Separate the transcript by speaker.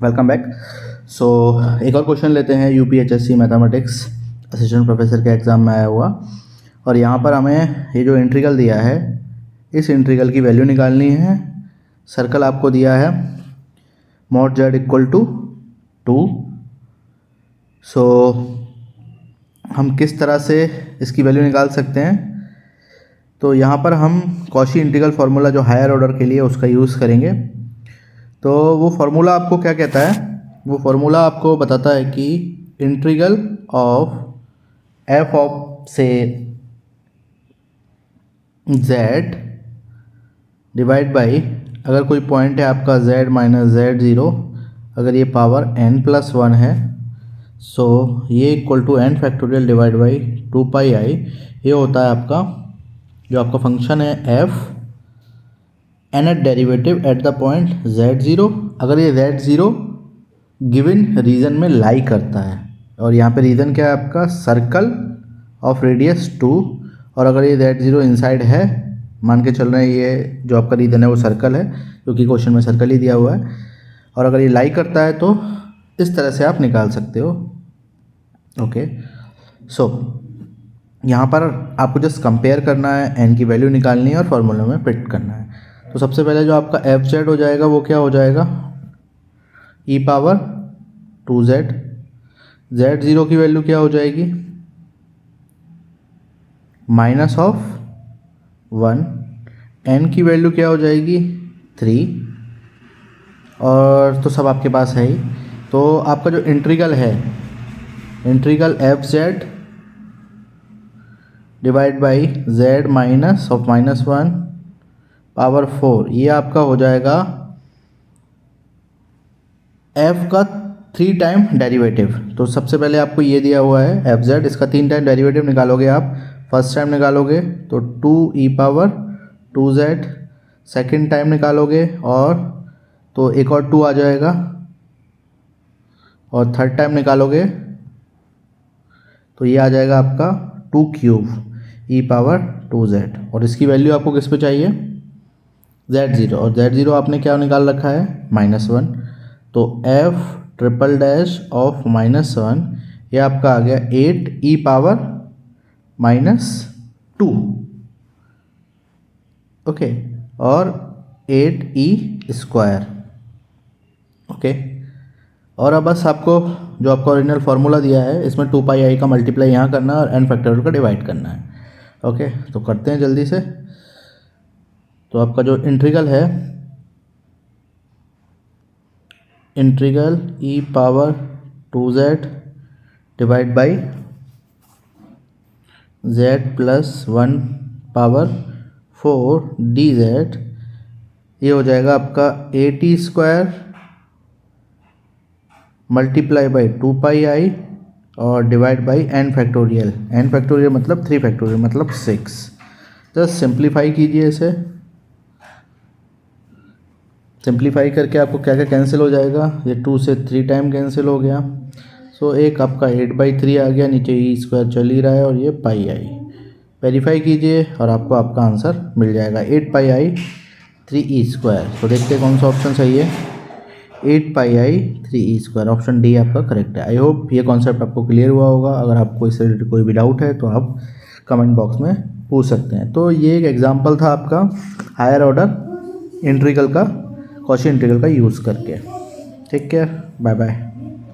Speaker 1: Welcome back. सो एक और question लेते हैं यूपीएचएससी मैथमेटिक्स असिस्टेंट प्रोफेसर के एग्ज़ाम में आया हुआ। और यहाँ पर हमें ये जो इंटीग्रल दिया है, इस इंटीग्रल की वैल्यू निकालनी है। सर्कल आपको दिया है mod z इक्वल टू 2। सो हम किस तरह से इसकी वैल्यू निकाल सकते हैं? तो यहाँ पर हम कॉची इंटीग्रल फार्मूला जो हायर ऑर्डर के लिए उसका यूज़ करेंगे। तो वो फार्मूला आपको क्या कहता है? वो फार्मूला आपको बताता है कि इंटीग्रल ऑफ एफ ऑफ से z डिवाइड बाई, अगर कोई पॉइंट है आपका z माइनस z0, अगर ये पावर n+1 है, सो ये equal to n factorial divide by 2 pi i. ये होता है आपका जो आपका फंक्शन है f nth derivative at the point z0, अगर ये z0 गिवन रीजन में लाई करता है। और यहाँ पे रीजन क्या है आपका? Circle of radius 2। और अगर ये z0 इनसाइड है, मान के चल रहे हैं ये जो आपका रीजन है वो सर्कल है, क्योंकि क्वेश्चन में सर्कल ही दिया हुआ है। और अगर ये लाई करता है तो इस तरह से आप निकाल सकते हो। ओके, सो यहाँ पर आपको जस्ट कंपेयर करना है, n की वैल्यू निकालनी है और फार्मूले में फिट करना है। तो सबसे पहले जो आपका एफ जेड हो जाएगा वो क्या हो जाएगा? ई पावर 2z। z0 की वैल्यू क्या हो जाएगी? Minus of 1। n की वैल्यू क्या हो जाएगी? 3। और तो सब आपके पास है ही। तो आपका जो इंटीग्रल है, integral F Z divide by z minus of -1 power 4, ये आपका हो जाएगा f का 3 टाइम डेरिवेटिव। तो सबसे पहले आपको ये दिया हुआ है एफ जेड, इसका 3 टाइम डेरिवेटिव निकालोगे आप। फर्स्ट टाइम निकालोगे तो 2e power 2z, second time निकालोगे और तो एक और 2 आ जाएगा, और थर्ड टाइम निकालोगे तो ये आ जाएगा आपका 2 क्यूब e पावर 2z। और इसकी वैल्यू आपको किस पे चाहिए? z0। और z0 आपने क्या निकाल रखा है? -1। तो f ट्रिपल डैश ऑफ -1, ये आपका आ गया 8e पावर -2। ओके, और 8e स्क्वायर। ओके, और अब बस आपको जो आपका ओरिजिनल फार्मूला दिया है, इसमें 2 पाई आई का मल्टीप्लाई यहाँ करना है और n फैक्टोरियल का डिवाइड करना है। ओके, तो करते हैं जल्दी से। तो आपका जो इंटीग्रल है, integral e power 2z divide by z plus 1 power 4 dz, ये हो जाएगा आपका 8e square multiply by 2 pi आई और divide by n factorial. n factorial मतलब 3 फैक्टोरियल मतलब 6। जस्ट सिंप्लीफाई कीजिए इसे। सिंप्लीफाई करके आपको क्या क्या कैंसिल हो जाएगा? ये 2 से 3 टाइम कैंसिल हो गया। सो एक आपका 8/3 आ गया, नीचे ई स्क्वायर चल ही रहा है और ये पाई आई। वेरीफाई कीजिए और आपको आपका आंसर मिल जाएगा 8 पाई आई 3e स्क्वायर। तो देखते हैं कौन सा ऑप्शन सही है। 8 पाई आई 3e स्क्वायर, ऑप्शन डी आपका करेक्ट है। आई होप ये कॉन्सेप्ट आपको क्लियर हुआ होगा। अगर आपको इससे रिलेटेड कोई भी डाउट है तो आप कमेंट बॉक्स में पूछ सकते हैं। तो ये एक एग्जांपल था आपका हायर ऑर्डर इंटीग्रल का, कॉची इंटीग्रल का यूज़ करके। ठीक है, बाय बाय।